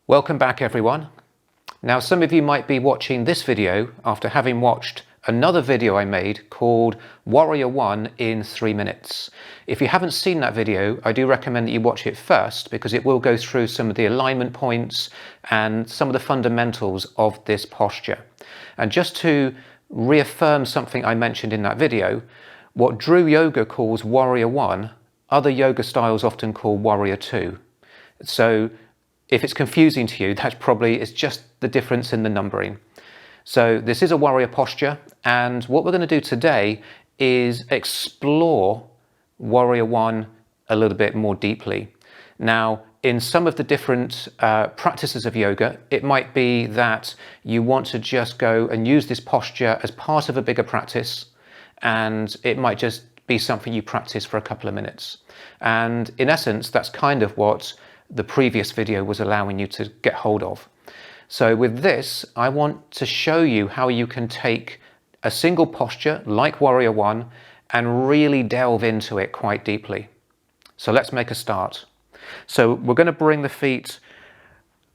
Welcome back everyone. Now some of you might be watching this video after having watched another video I made called Warrior One in 3 minutes. If you haven't seen that video, I do recommend that you watch it first because it will go through some of the alignment points and some of the fundamentals of this posture. And just to reaffirm something I mentioned in that video, what Drew Yoga calls Warrior One, other yoga styles often call Warrior Two. So if it's confusing to you, it's just the difference in the numbering. So this is a warrior posture, and what we're going to do today is explore Warrior One a little bit more deeply. Now, in some of the different practices of yoga, it might be that you want to just go and use this posture as part of a bigger practice, and it might just be something you practice for a couple of minutes. And in essence, that's kind of what the previous video was allowing you to get hold of. So with this, I want to show you how you can take a single posture like Warrior One and really delve into it quite deeply. So let's make a start. So we're going to bring the feet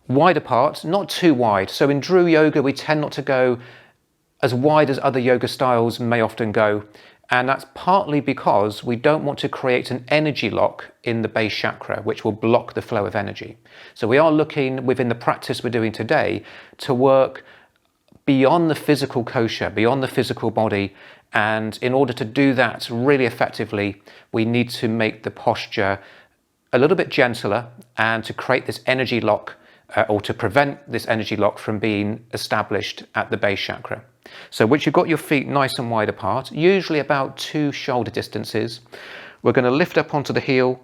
wide apart, not too wide. So in Drew Yoga, we tend not to go as wide as other yoga styles may often go. And that's partly because we don't want to create an energy lock in the base chakra, which will block the flow of energy. So we are looking within the practice we're doing today to work beyond the physical kosha, beyond the physical body. And in order to do that really effectively, we need to make the posture a little bit gentler and to create this energy lock or to prevent this energy lock from being established at the base chakra. So once you've got your feet nice and wide apart, usually about 2 shoulder distances, we're going to lift up onto the heel,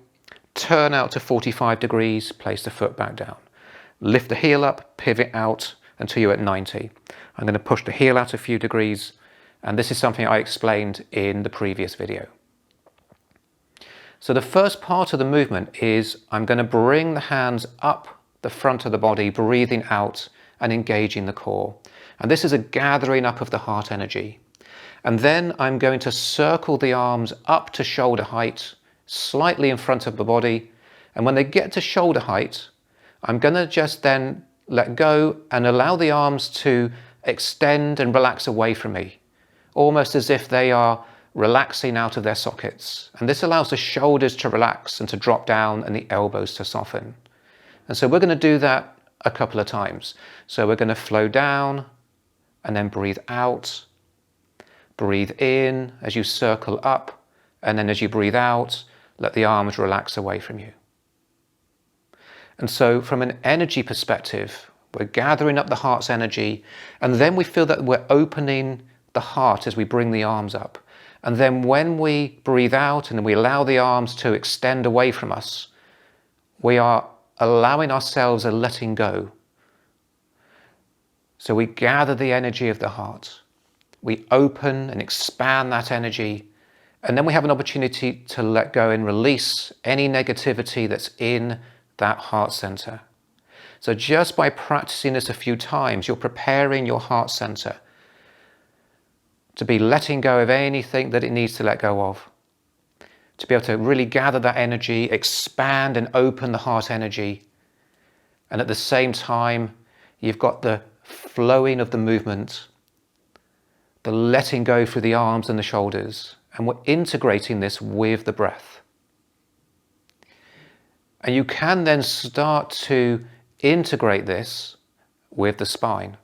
turn out to 45 degrees, place the foot back down. Lift the heel up, pivot out until you're at 90. I'm going to push the heel out a few degrees, and this is something I explained in the previous video. So the first part of the movement is I'm going to bring the hands up the front of the body, breathing out and engaging the core. And this is a gathering up of the heart energy. And then I'm going to circle the arms up to shoulder height, slightly in front of the body. And when they get to shoulder height, I'm going to just then let go and allow the arms to extend and relax away from me, almost as if they are relaxing out of their sockets. And this allows the shoulders to relax and to drop down and the elbows to soften. And so we're going to do that a couple of times. So we're going to flow down and then breathe out. Breathe in as you circle up, and then as you breathe out, let the arms relax away from you. And so from an energy perspective, we're gathering up the heart's energy, and then we feel that we're opening the heart as we bring the arms up. And then when we breathe out and we allow the arms to extend away from us, we are allowing ourselves a letting go. So we gather the energy of the heart, we open and expand that energy, and then we have an opportunity to let go and release any negativity that's in that heart center. So just by practicing this a few times, you're preparing your heart center to be letting go of anything that it needs to let go of, to be able to really gather that energy, expand and open the heart energy. And at the same time, you've got the flowing of the movement, the letting go through the arms and the shoulders, and we're integrating this with the breath. And you can then start to integrate this with the spine.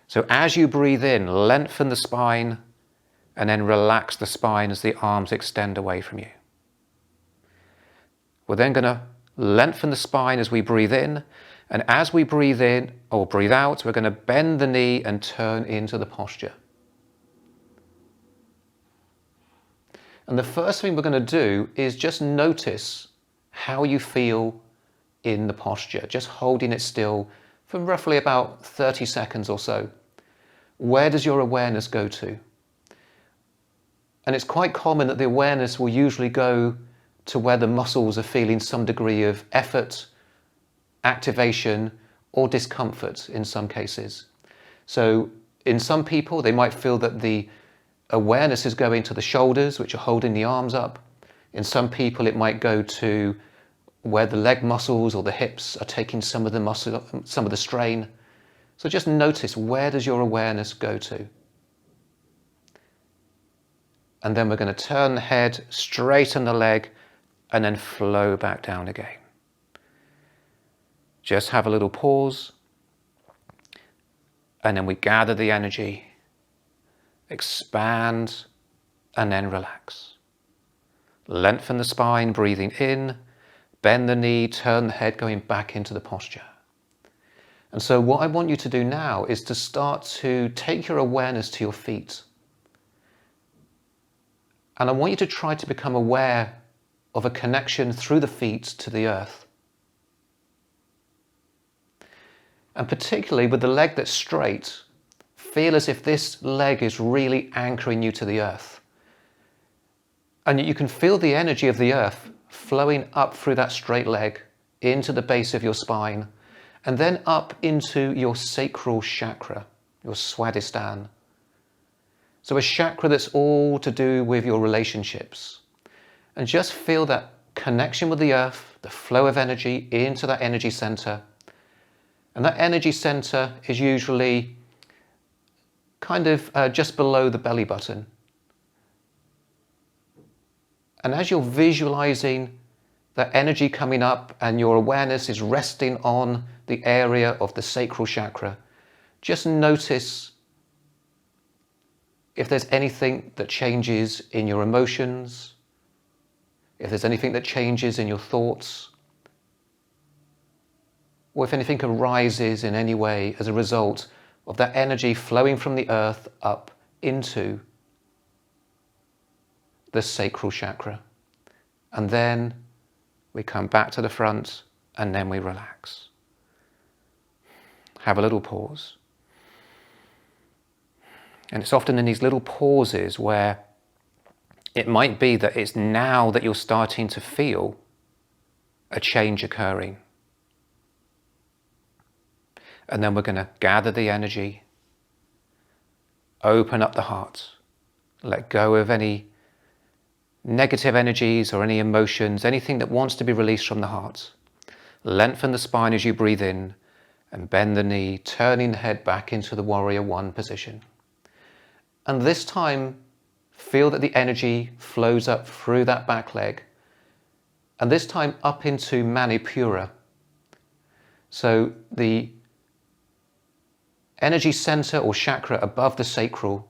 So as you breathe in, lengthen the spine, and then relax the spine as the arms extend away from you. We're then going to lengthen the spine as we breathe in, and as we breathe in or breathe out, we're going to bend the knee and turn into the posture. And the first thing we're going to do is just notice how you feel in the posture, just holding it still for roughly about 30 seconds or so. Where does your awareness go to? And it's quite common that the awareness will usually go to where the muscles are feeling some degree of effort, activation, or discomfort in some cases. So in some people, they might feel that the awareness is going to the shoulders, which are holding the arms up. In some people, it might go to where the leg muscles or the hips are taking some of the strain. So just notice, where does your awareness go to? And then we're going to turn the head, straighten the leg, and then flow back down again. Just have a little pause. And then we gather the energy, expand, and then relax. Lengthen the spine, breathing in, bend the knee, turn the head, going back into the posture. And so what I want you to do now is to start to take your awareness to your feet. And I want you to try to become aware of a connection through the feet to the earth. And particularly with the leg that's straight, feel as if this leg is really anchoring you to the earth. And you can feel the energy of the earth flowing up through that straight leg into the base of your spine, and then up into your sacral chakra, your Swadhisthana. So a chakra that's all to do with your relationships. And just feel that connection with the earth, the flow of energy into that energy center. And that energy center is usually kind of just below the belly button. And as you're visualizing that energy coming up and your awareness is resting on the area of the sacral chakra, just notice if there's anything that changes in your emotions, if there's anything that changes in your thoughts, or if anything arises in any way as a result of that energy flowing from the earth up into the sacral chakra. And then we come back to the front, and then we relax. Have a little pause. And it's often in these little pauses where it might be that it's now that you're starting to feel a change occurring. And then we're going to gather the energy, open up the heart, let go of any negative energies or any emotions, anything that wants to be released from the heart. Lengthen the spine as you breathe in and bend the knee, turning the head back into the Warrior One position. And this time, feel that the energy flows up through that back leg, and this time up into Manipura. So the energy center or chakra above the sacral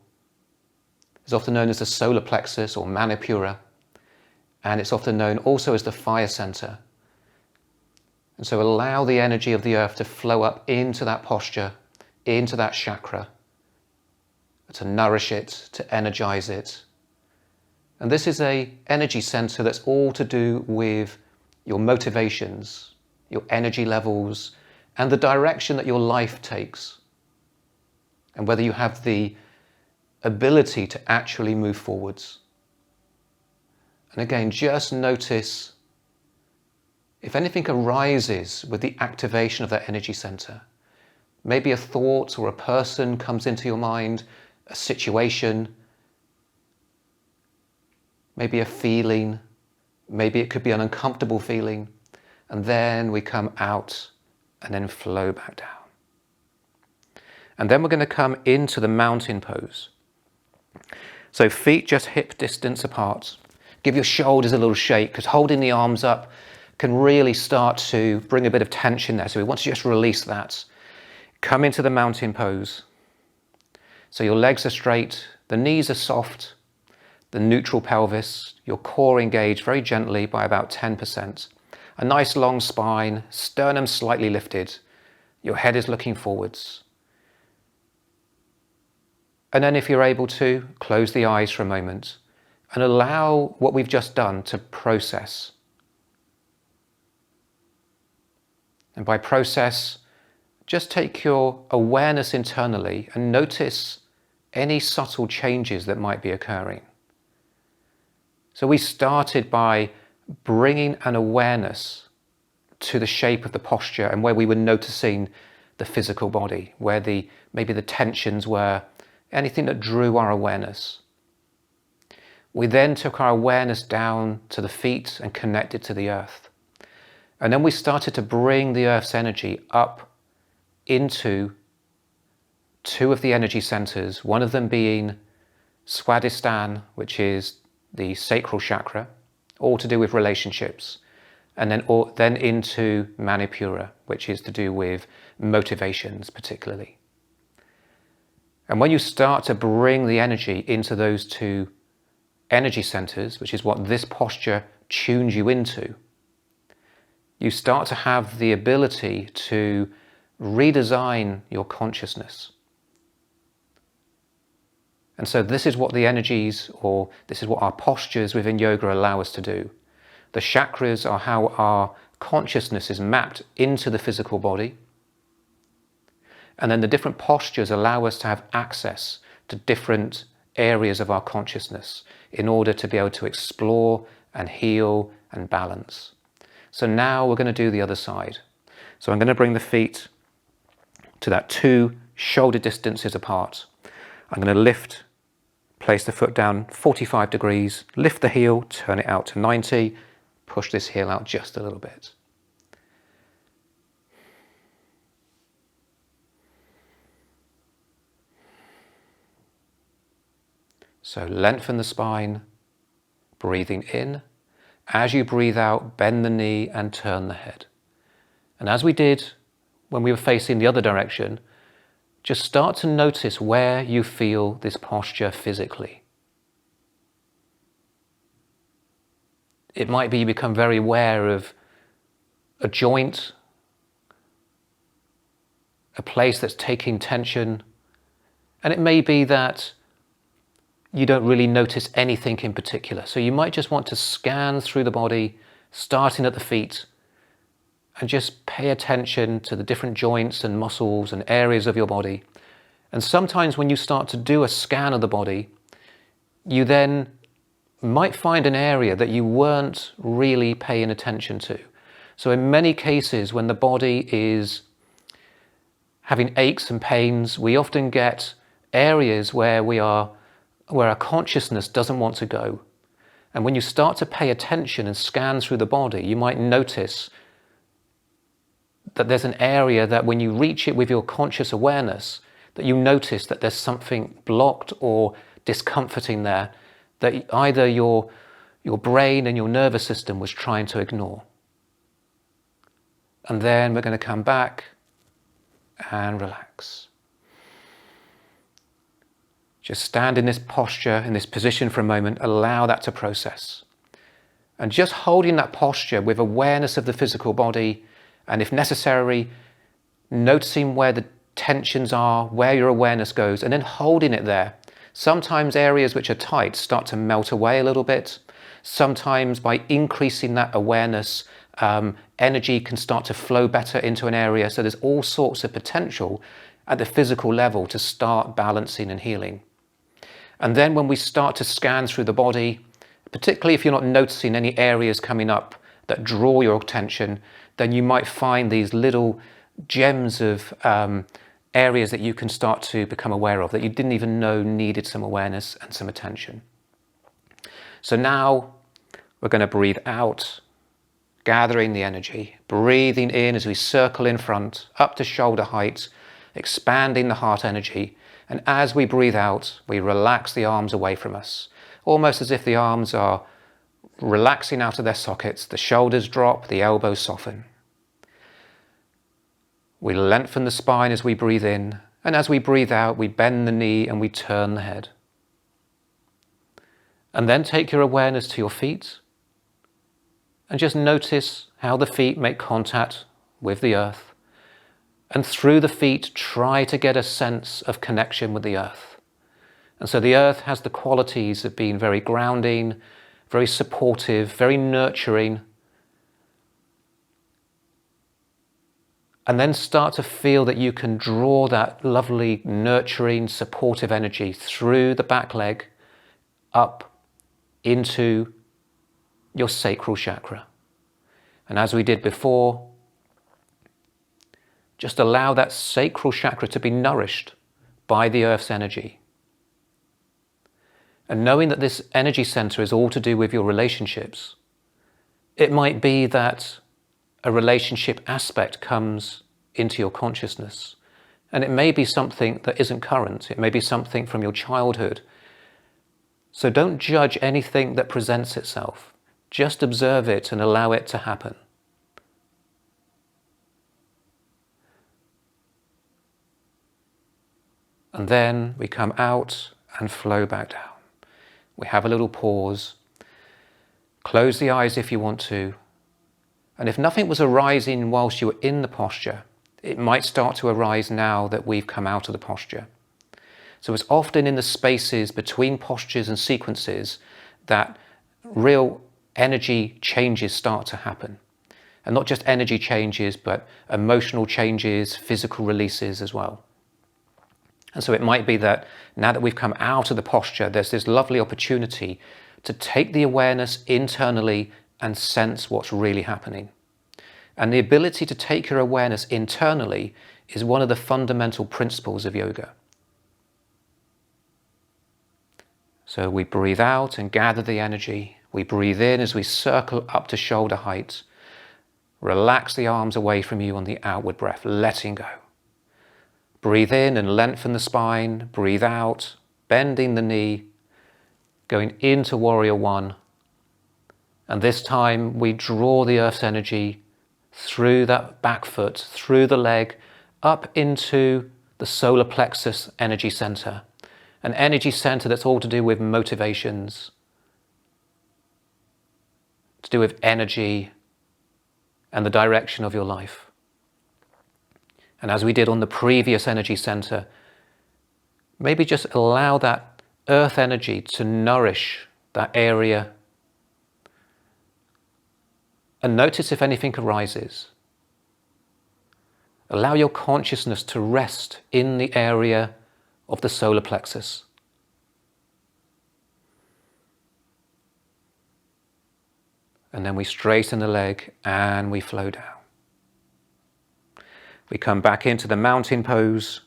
is often known as the solar plexus or Manipura, and it's often known also as the fire center. And so allow the energy of the earth to flow up into that posture, into that chakra, to nourish it, to energize it. And this is an energy center that's all to do with your motivations, your energy levels, and the direction that your life takes, and whether you have the ability to actually move forwards. And again, just notice if anything arises with the activation of that energy center. Maybe a thought or a person comes into your mind, a situation, maybe a feeling, maybe it could be an uncomfortable feeling, and then we come out and then flow back down. And then we're going to come into the mountain pose. So feet just hip distance apart. Give your shoulders a little shake, because holding the arms up can really start to bring a bit of tension there. So we want to just release that. Come into the mountain pose. So your legs are straight, the knees are soft, the neutral pelvis, your core engaged very gently by about 10%. A nice long spine, sternum slightly lifted, your head is looking forwards. And then if you're able to, close the eyes for a moment and allow what we've just done to process. And by process, just take your awareness internally and notice any subtle changes that might be occurring. So we started by bringing an awareness to the shape of the posture and where we were noticing the physical body, where maybe the tensions were, anything that drew our awareness. We then took our awareness down to the feet and connected to the earth. And then we started to bring the Earth's energy up into two of the energy centers, one of them being Swadhisthana, which is the sacral chakra, all to do with relationships, and then into Manipura, which is to do with motivations particularly. And when you start to bring the energy into those two energy centers, which is what this posture tunes you into, you start to have the ability to redesign your consciousness. And so this is what the energies, or this is what our postures within yoga allow us to do. The chakras are how our consciousness is mapped into the physical body. And then the different postures allow us to have access to different areas of our consciousness in order to be able to explore and heal and balance. So now we're going to do the other side. So I'm going to bring the feet to that 2 shoulder distances apart. I'm going to place the foot down 45 degrees, lift the heel, turn it out to 90, push this heel out just a little bit. So lengthen the spine, breathing in. As you breathe out, bend the knee and turn the head. And as we did when we were facing the other direction, just start to notice where you feel this posture physically. It might be you become very aware of a joint, a place that's taking tension, and it may be that you don't really notice anything in particular. So you might just want to scan through the body, starting at the feet, and just pay attention to the different joints and muscles and areas of your body. And sometimes when you start to do a scan of the body, you then might find an area that you weren't really paying attention to. So in many cases, when the body is having aches and pains, we often get areas where our consciousness doesn't want to go. And when you start to pay attention and scan through the body, you might notice that there's an area that when you reach it with your conscious awareness, that you notice that there's something blocked or discomforting there that either your brain and your nervous system was trying to ignore. And then we're going to come back and relax. Just stand in this posture, in this position for a moment, allow that to process. And just holding that posture with awareness of the physical body, and if necessary, noticing where the tensions are, where your awareness goes, and then holding it there. Sometimes areas which are tight start to melt away a little bit. Sometimes by increasing that awareness, energy can start to flow better into an area. So there's all sorts of potential at the physical level to start balancing and healing. And then when we start to scan through the body, particularly if you're not noticing any areas coming up that draw your attention, then you might find these little gems of areas that you can start to become aware of that you didn't even know needed some awareness and some attention. So now we're going to breathe out, gathering the energy, breathing in as we circle in front, up to shoulder height, expanding the heart energy. And as we breathe out, we relax the arms away from us, almost as if the arms are relaxing out of their sockets, the shoulders drop, the elbows soften. We lengthen the spine as we breathe in, and as we breathe out, we bend the knee and we turn the head. And then take your awareness to your feet, and just notice how the feet make contact with the earth. And through the feet, try to get a sense of connection with the earth. And so the earth has the qualities of being very grounding, very supportive, very nurturing. And then start to feel that you can draw that lovely, nurturing, supportive energy through the back leg up into your sacral chakra. And as we did before, just allow that sacral chakra to be nourished by the earth's energy. And knowing that this energy center is all to do with your relationships, it might be that a relationship aspect comes into your consciousness. And it may be something that isn't current. It may be something from your childhood. So don't judge anything that presents itself. Just observe it and allow it to happen. And then we come out and flow back down. We have a little pause. Close the eyes if you want to. And if nothing was arising whilst you were in the posture, it might start to arise now that we've come out of the posture. So it's often in the spaces between postures and sequences that real energy changes start to happen. And not just energy changes, but emotional changes, physical releases as well. And so it might be that now that we've come out of the posture, there's this lovely opportunity to take the awareness internally and sense what's really happening. And the ability to take your awareness internally is one of the fundamental principles of yoga. So we breathe out and gather the energy. We breathe in as we circle up to shoulder height. Relax the arms away from you on the outward breath, letting go. Breathe in and lengthen the spine. Breathe out, bending the knee, going into Warrior One. And this time we draw the earth's energy through that back foot, through the leg, up into the solar plexus energy center. An energy center that's all to do with motivations, to do with energy and the direction of your life. And as we did on the previous energy center, maybe just allow that earth energy to nourish that area. And notice if anything arises. Allow your consciousness to rest in the area of the solar plexus. And then we straighten the leg and we flow down. We come back into the mountain pose.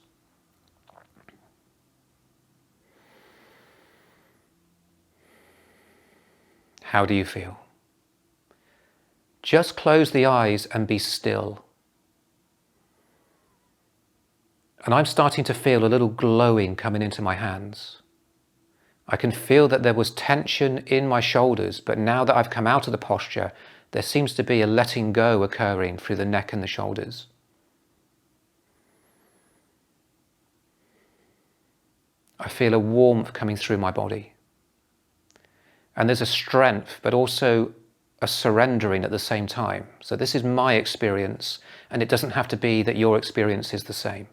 How do you feel? Just close the eyes and be still. And I'm starting to feel a little glowing coming into my hands. I can feel that there was tension in my shoulders, but now that I've come out of the posture, there seems to be a letting go occurring through the neck and the shoulders. I feel a warmth coming through my body. And there's a strength, but also a surrendering at the same time. So this is my experience, and it doesn't have to be that your experience is the same.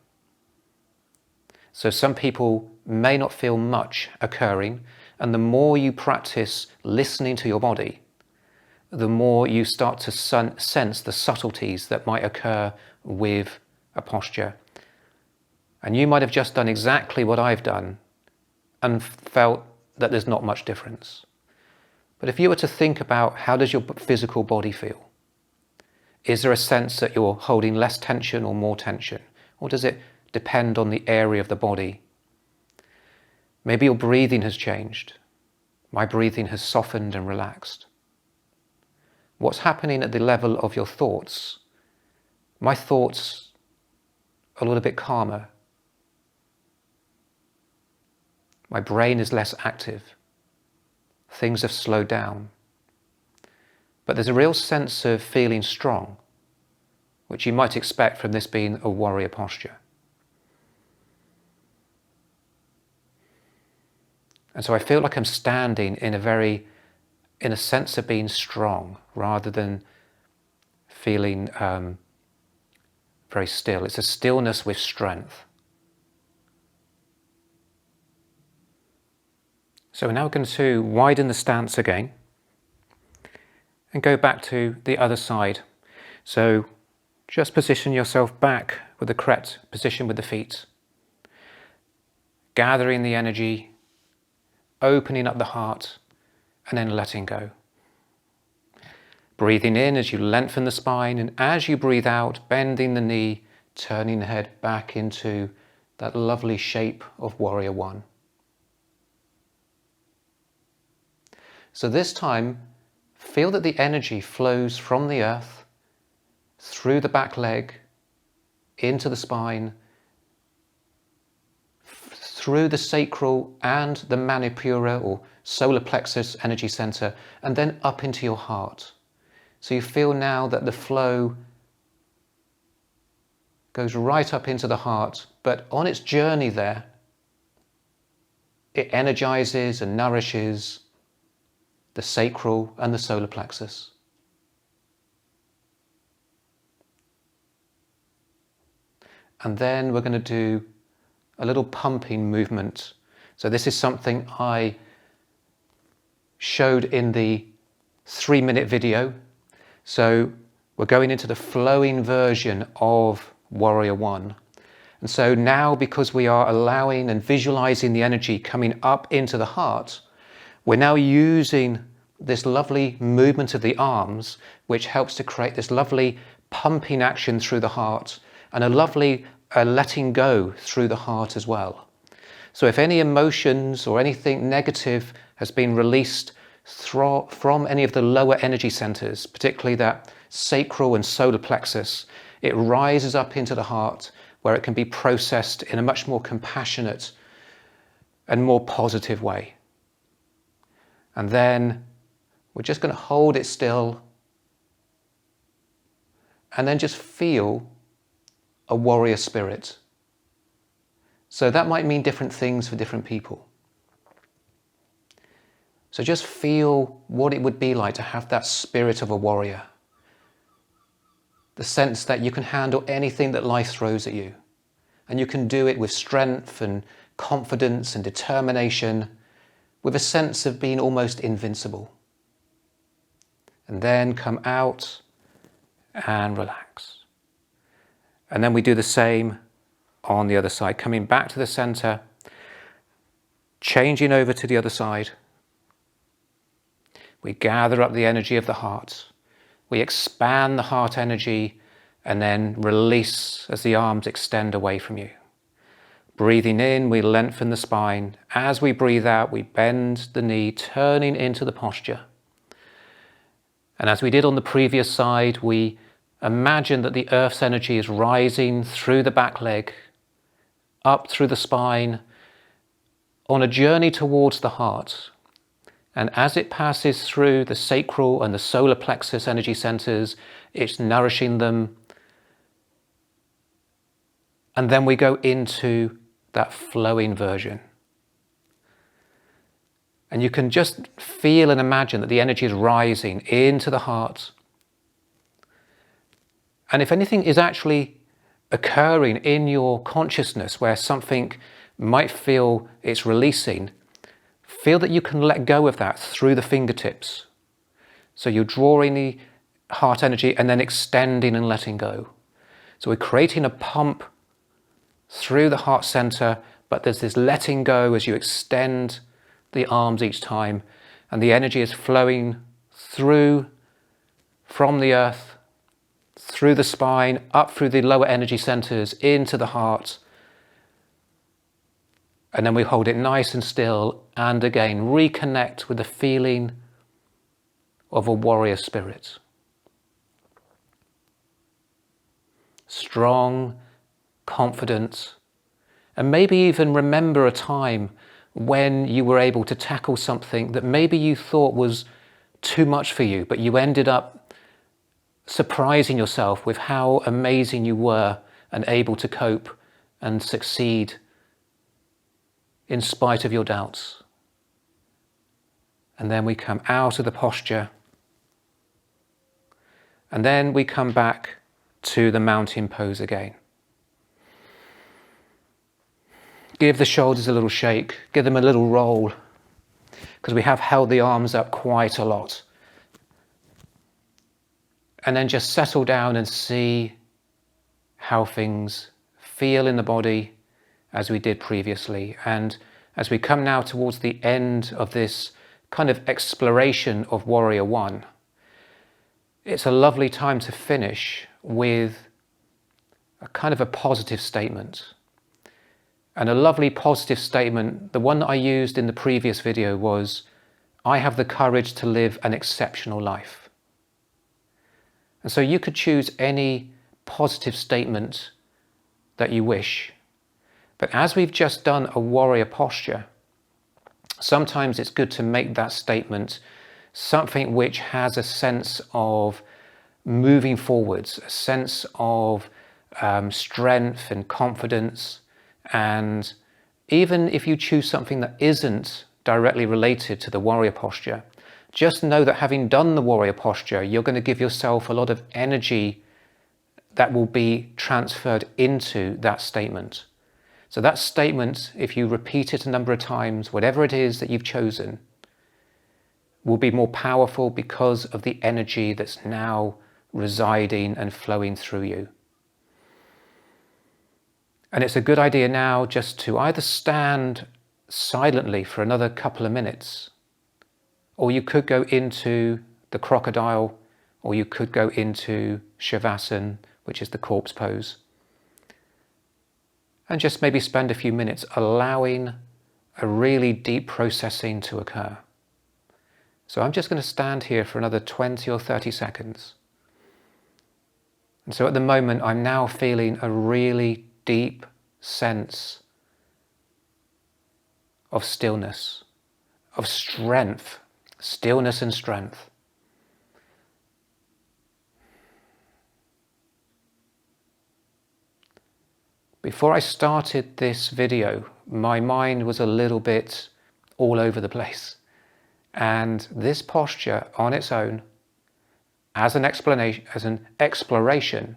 So some people may not feel much occurring, and the more you practice listening to your body, the more you start to sense the subtleties that might occur with a posture. And you might have just done exactly what I've done and felt that there's not much difference. But if you were to think about how does your physical body feel? Is there a sense that you're holding less tension or more tension? Or does it depend on the area of the body? Maybe your breathing has changed. My breathing has softened and relaxed. What's happening at the level of your thoughts? My thoughts are a little bit calmer. My brain is less active. Things have slowed down. But there's a real sense of feeling strong, which you might expect from this being a warrior posture. And so I feel like I'm standing in a sense of being strong rather than feeling very still. It's a stillness with strength. So we're now going to widen the stance again and go back to the other side. So just position yourself back with the correct position with the feet. Gathering the energy, opening up the heart, and then letting go. Breathing in as you lengthen the spine, and as you breathe out, bending the knee, turning the head back into that lovely shape of Warrior One. So this time, feel that the energy flows from the earth through the back leg, into the spine, through the sacral and the Manipura or solar plexus energy center, and then up into your heart. So you feel now that the flow goes right up into the heart, but on its journey there, it energizes and nourishes the sacral and the solar plexus. And then we're going to do a little pumping movement. So this is something I showed in the 3-minute video. So we're going into the flowing version of Warrior One. And so now, because we are allowing and visualizing the energy coming up into the heart, we're now using this lovely movement of the arms, which helps to create this lovely pumping action through the heart and a lovely letting go through the heart as well. So if any emotions or anything negative has been released from any of the lower energy centers, particularly that sacral and solar plexus, it rises up into the heart where it can be processed in a much more compassionate and more positive way. And then we're just going to hold it still and then just feel a warrior spirit. So that might mean different things for different people. So just feel what it would be like to have that spirit of a warrior. The sense that you can handle anything that life throws at you. And you can do it with strength and confidence and determination, with a sense of being almost invincible. And then come out and relax. And then we do the same on the other side, coming back to the center, changing over to the other side. We gather up the energy of the heart. We expand the heart energy and then release as the arms extend away from you. Breathing in, we lengthen the spine. As we breathe out, we bend the knee, turning into the posture. And as we did on the previous side, we imagine that the earth's energy is rising through the back leg, up through the spine, on a journey towards the heart. And as it passes through the sacral and the solar plexus energy centers, it's nourishing them. And then we go into that flowing version. And you can just feel and imagine that the energy is rising into the heart. And if anything is actually occurring in your consciousness where something might feel it's releasing, feel that you can let go of that through the fingertips. So you're drawing the heart energy and then extending and letting go. So we're creating a pump through the heart center, but there's this letting go as you extend the arms each time, and the energy is flowing through from the earth, through the spine, up through the lower energy centers, into the heart. And then we hold it nice and still, and again, reconnect with the feeling of a warrior spirit. Strong, confident, and maybe even remember a time when you were able to tackle something that maybe you thought was too much for you, but you ended up surprising yourself with how amazing you were and able to cope and succeed in spite of your doubts. And then we come out of the posture, and then we come back to the mountain pose again. Give the shoulders a little shake, give them a little roll, because we have held the arms up quite a lot. And then just settle down and see how things feel in the body as we did previously. And as we come now towards the end of this kind of exploration of Warrior One, it's a lovely time to finish with a kind of a positive statement. And a lovely positive statement, the one that I used in the previous video was, I have the courage to live an exceptional life. And so you could choose any positive statement that you wish. But as we've just done a warrior posture, sometimes it's good to make that statement something which has a sense of moving forwards, a sense of strength and confidence. And even if you choose something that isn't directly related to the warrior posture, just know that having done the warrior posture, you're going to give yourself a lot of energy that will be transferred into that statement. So that statement, if you repeat it a number of times, whatever it is that you've chosen, will be more powerful because of the energy that's now residing and flowing through you. And it's a good idea now just to either stand silently for another couple of minutes, or you could go into the crocodile, or you could go into Shavasana, which is the corpse pose, and just maybe spend a few minutes allowing a really deep processing to occur. So I'm just going to stand here for another 20 or 30 seconds. And so at the moment, I'm now feeling a really deep sense of stillness, of strength, stillness and strength. Before I started this video, my mind was a little bit all over the place. And this posture on its own, as an exploration,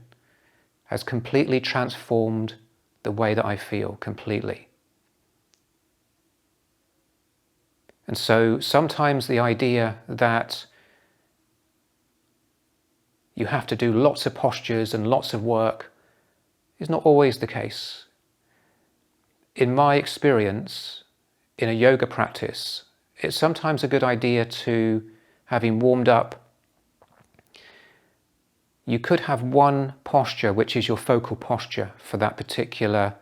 has completely transformed the way that I feel completely. And so sometimes the idea that you have to do lots of postures and lots of work is not always the case. In my experience, in a yoga practice, it's sometimes a good idea to, having warmed up, you could have one posture which is your focal posture for that particular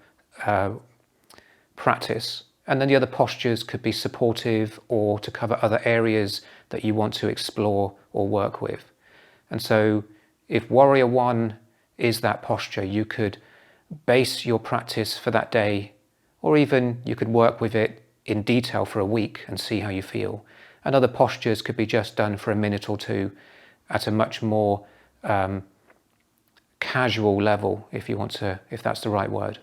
practice, and then the other postures could be supportive or to cover other areas that you want to explore or work with. And so if Warrior One is that posture, you could base your practice for that day, or even you could work with it in detail for a week and see how you feel. And other postures could be just done for a minute or two at a much more casual level, if that's the right word.